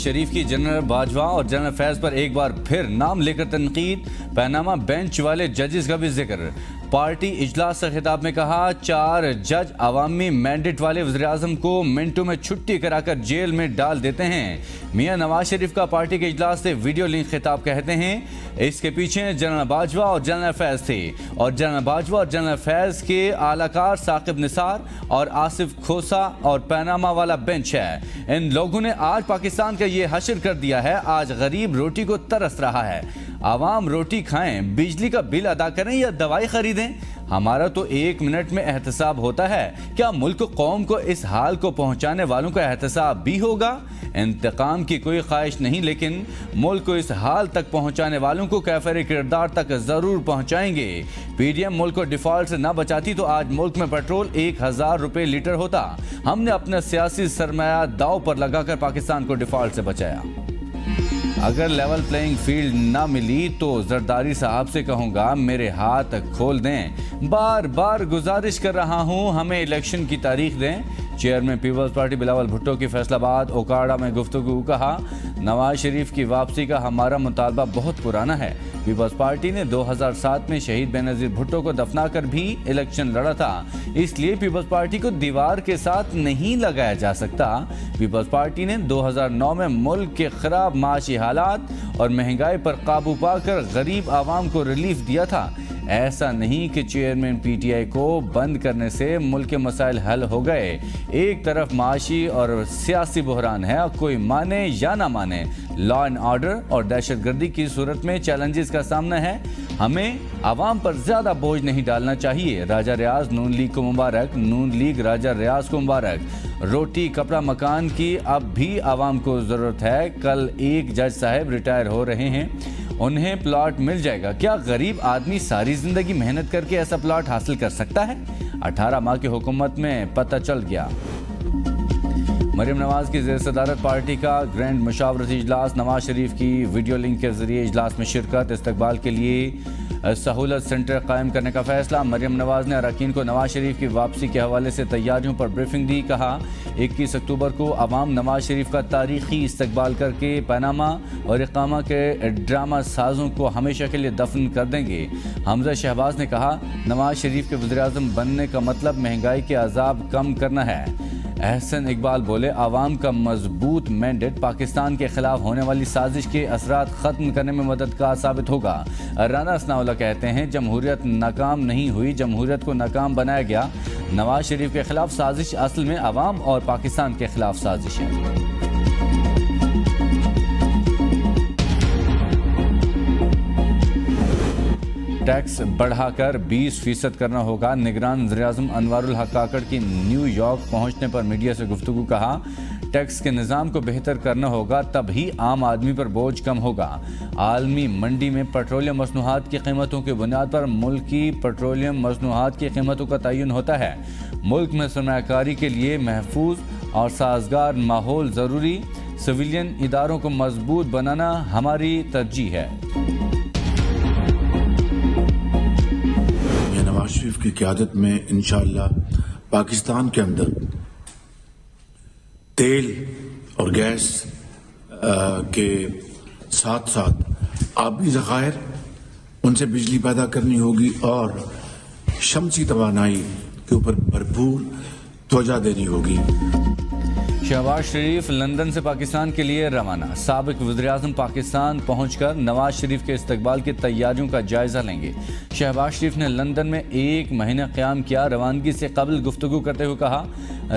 शरीफ की जनरल बाजवा और जनरल फैज पर एक बार फिर नाम लेकर तनकीद। पनामा बेंच वाले जजेस का भी जिक्र। पार्टी इजलास से खिताब में कहा, 4 जज अवामी मैंडेट वाले वज़ीर-ए-आज़म को मिनटों में छुट्टी कराकर जेल में डाल देते हैं। मियां नवाज शरीफ का पार्टी के इजलास से वीडियो लिंक खिताब कहते हैं। इसके पीछे जनरल बाजवा और जनरल फैज थे और जनरल बाजवा और जनरल फैज के आलाकार साकिब निसार और आसिफ खोसा और पनामा वाला बेंच है। इन लोगों ने आज पाकिस्तान का ये हशर कर दिया है। आज गरीब रोटी को तरस रहा है। आवाम रोटी खाएं, बिजली का बिल अदा करें या दवाई खरीदें। हमारा तो 1 मिनट में एहतसाब होता है, क्या मुल्क कौम को इस हाल को पहुंचाने वालों का एहतसाब भी होगा? इंतकाम की कोई ख्वाहिश नहीं, लेकिन मुल्क को इस हाल तक पहुंचाने वालों को कैफर किरदार तक जरूर पहुंचाएंगे। पीडीएम मुल्क को डिफॉल्ट से न बचाती तो आज मुल्क में पेट्रोल 1000 रुपए लीटर होता। हमने अपना सियासी सरमाया दाव पर लगाकर पाकिस्तान को डिफॉल्ट से बचाया। अगर लेवल प्लेइंग फील्ड ना मिली तो जरदारी साहब से कहूंगा मेरे हाथ खोल दें। बार बार गुजारिश कर रहा हूं, हमें इलेक्शन की तारीख दें। चेयरमैन पीपल्स पार्टी बिलावल भुट्टो की फैसलाबाद ओकाड़ा में गुफ्तगू। कहा, नवाज शरीफ की वापसी का हमारा मुतालबा बहुत पुराना है। पीपल्स पार्टी ने 2007 में शहीद बेनज़ीर भुट्टो को दफनाकर भी इलेक्शन लड़ा था, इसलिए पीपल्स पार्टी को दीवार के साथ नहीं लगाया जा सकता। पीपल्स पार्टी ने 2009 में मुल्क के खराब माशी हालात और महंगाई पर काबू पाकर गरीब आवाम को रिलीफ दिया था। ऐसा नहीं कि चेयरमैन पीटीआई को बंद करने से मुल्क के मसाइल हल हो गए। एक तरफ माशी और सियासी बहरान है, कोई माने या ना माने, लॉ एंड ऑर्डर और दहशतगर्दी की सूरत में चैलेंजेस का सामना है। हमें आवाम पर ज्यादा बोझ नहीं डालना चाहिए। राजा रियाज नून लीग को मुबारक, नून लीग राजा रियाज को मुबारक। रोटी कपड़ा मकान की अब भी आवाम को जरूरत है। कल एक जज साहब रिटायर हो रहे हैं, उन्हें प्लॉट मिल जाएगा। क्या गरीब आदमी सारी जिंदगी मेहनत करके ऐसा प्लॉट हासिल कर सकता है? 18 माह की हुकूमत में पता चल गया। मरियम नवाज की ज़ेर सदारत पार्टी का ग्रैंड मशावरती इजलास। नवाज शरीफ की वीडियो लिंक के जरिए इजलास में शिरकत। इस्तकबाल के लिए सहूलत सेंटर कायम करने का फैसला। मरियम नवाज ने अरकान को नवाज शरीफ की वापसी के हवाले से तैयारियों पर ब्रीफिंग दी। कहा, 21 अक्टूबर को अवाम नवाज शरीफ का तारीखी इस्तकबाल करके पनामा और इकामा के ड्रामा साजों को हमेशा के लिए दफन कर देंगे। हमजा शहबाज ने कहा, नवाज शरीफ के वज़ीर-ए-आज़म बनने का मतलब महंगाई के अजाब कम करना है। एहसन इकबाल बोले, आवाम का मजबूत मैंडेट पाकिस्तान के खिलाफ होने वाली साजिश के असरात खत्म करने में मददगार साबित होगा। राना असनाउल्लाह कहते हैं, जमहूरियत नाकाम नहीं हुई, जमहूरियत को नाकाम बनाया गया। नवाज शरीफ के खिलाफ साजिश असल में आवाम और पाकिस्तान के खिलाफ साजिश है। टैक्स बढ़ाकर 20% करना होगा। निगरान वज़ीर-ए-आज़म अनवारुल हक काकड़ की न्यूयॉर्क पहुंचने पर मीडिया से गुफ्तगू। कहा, टैक्स के निज़ाम को बेहतर करना होगा, तभी आम आदमी पर बोझ कम होगा। आलमी मंडी में पेट्रोलियम मसनूआत की कीमतों की बुनियाद पर मुल्क की पेट्रोलियम मसनूआत की कीमतों का तयन होता है। मुल्क में सरमायाकारी के लिए महफूज और साजगार माहौल ज़रूरी। सिविलियन इदारों को मजबूत बनाना हमारी तरजीह है। नवाज शरीफ की क़यादत में इंशाअल्लाह पाकिस्तान के अंदर तेल और गैस के साथ साथ आबी ज़खायर, उनसे बिजली पैदा करनी होगी और शमसी तवानाई के ऊपर भरपूर तवज्जो देनी होगी। शहबाज शरीफ लंदन से पाकिस्तान के लिए रवाना। साबिक वज़ीर-ए-आज़म पाकिस्तान पहुंचकर नवाज शरीफ के इस्तकबाल की तैयारियों का जायजा लेंगे। शहबाज शरीफ ने लंदन में 1 महीना क़याम किया। रवानगी से कबल गुफ्तगू करते हुए कहा,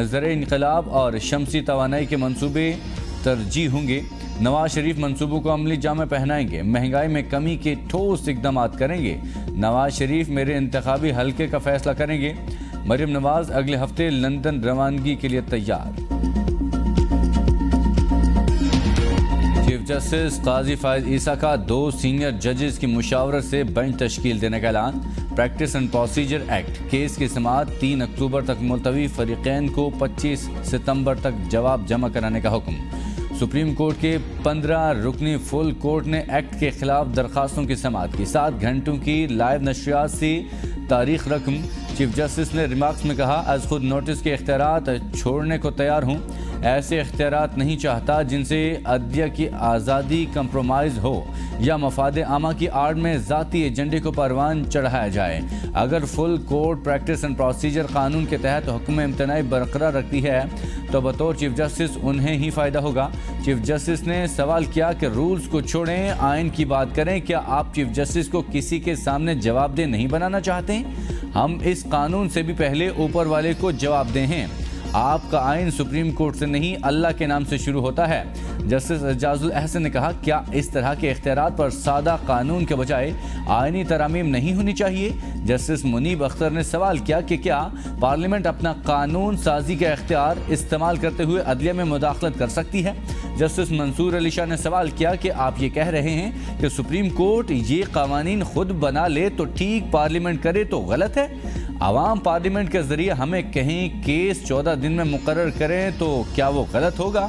ज़र इनकलाब और शमसी तवानाई के मंसूबे तरजीह होंगे। नवाज शरीफ मंसूबों को अमली जामे पहनाएंगे। महंगाई में कमी के ठोस इकदाम करेंगे। नवाज शरीफ मेरे इंतखाबी हल्के का फैसला करेंगे। मरियम नवाज अगले हफ्ते लंदन रवानगी के लिए तैयार। चीफ जस्टिस काजी फायद ईसा का 2 सीनियर जजेस की मुशावरत से बेंच तश्कील देने का ऐलान। Practice and procedure act case की समाअत 3 अक्टूबर तक मुलतवी। फरीकैन को 25 सितंबर तक जवाब जमा कराने का हुक्म। सुप्रीम कोर्ट के 15 रुकनी फुल कोर्ट ने एक्ट के खिलाफ दरखास्तों की समाअत की। 7 घंटों की लाइव नशरियात से तारीख रकम। چیف جسٹس نے ریمارکس میں کہا از خود نوٹس کے اختیارات چھوڑنے کو تیار ہوں، ایسے اختیارات نہیں چاہتا جن سے عدلیہ کی آزادی کمپرومائز ہو یا مفاد عامہ کی آڑ میں ذاتی ایجنڈے کو پروان چڑھایا جائے۔ اگر فل کوڈ پریکٹس اینڈ پروسیجر قانون کے تحت حکم امتناعی برقرار رکھتی ہے تو بطور چیف جسٹس انہیں ہی فائدہ ہوگا۔ چیف جسٹس نے سوال کیا کہ رولز کو چھوڑیں، آئین کی بات کریں، کیا آپ چیف جسٹس کو کسی کے سامنے جواب دہ نہیں بنانا چاہتے؟ ہم اس قانون سے بھی پہلے اوپر والے کو جواب دہ ہیں۔ آپ کا آئین سپریم کورٹ سے نہیں اللہ کے نام سے شروع ہوتا ہے۔ جسٹس اعجاز الاحسن نے کہا کیا اس طرح کے اختیارات پر سادہ قانون کے بجائے آئینی ترامیم نہیں ہونی چاہیے؟ جسٹس منیب اختر نے سوال کیا کہ کیا پارلیمنٹ اپنا قانون سازی کا اختیار استعمال کرتے ہوئے عدلیہ میں مداخلت کر سکتی ہے؟ جسٹس منصور علی شاہ نے سوال کیا کہ آپ یہ کہہ رہے ہیں کہ سپریم کورٹ یہ قوانین خود بنا لے تو ٹھیک، پارلیمنٹ کرے تو غلط ہے؟ عوام پارلیمنٹ کے ذریعے ہمیں کہیں کیس 14 دن میں مقرر کریں تو کیا وہ غلط ہوگا؟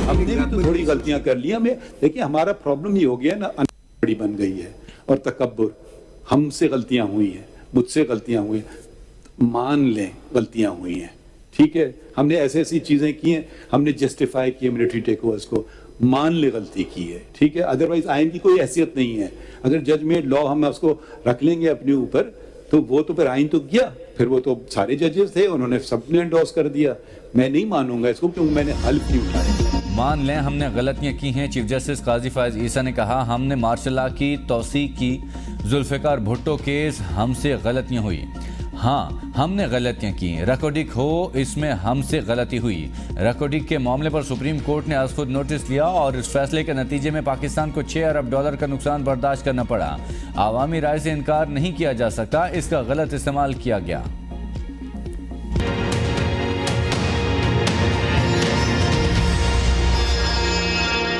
ہم نے بھی تو تھوڑی غلطیاں کر لی ہمیں، دیکھیں ہمارا پرابلم یہ ہو گیا نا، بڑی بن گئی ہے اور تکبر، ہم سے غلطیاں ہوئی ہیں، مجھ سے غلطیاں ہوئی ہیں، مان لیں غلطیاں ہوئی ہیں، ٹھیک ہے، ہم نے ایسی چیزیں کی ہیں، ہم نے جسٹیفائی کیے ملٹری ٹیک اوورز کو، مان لے غلطی کی ہے، ٹھیک ہے، ادروائز آئین کی کوئی حیثیت نہیں ہے۔ اگر جج میڈ لا ہم اس کو رکھ لیں گے اپنے اوپر تو وہ تو پھر آئین تو گیا، پھر وہ تو سارے ججز تھے، انہوں نے سب نے انڈورس کر دیا۔ میں نہیں مانوں گا اس کو کیونکہ میں نے حلف نہیں اٹھایا۔ مان لیں ہم نے غلطیاں کی ہیں۔ چیف جسٹس قاضی فائز عیسیٰ نے کہا ہم نے مارشل لا کی توثیق کی، ذوالفقار بھٹو کیس ہم سے غلطیاں ہوئی، ہاں ہم نے غلطیاں کی، ریکارڈنگ ہو اس میں ہم سے غلطی ہوئی۔ ریکارڈنگ کے معاملے پر سپریم کورٹ نے از خود نوٹس لیا اور اس فیصلے کے نتیجے میں پاکستان کو $6 ارب کا نقصان برداشت کرنا پڑا۔ عوامی رائے سے انکار نہیں کیا جا سکتا، اس کا غلط استعمال کیا گیا۔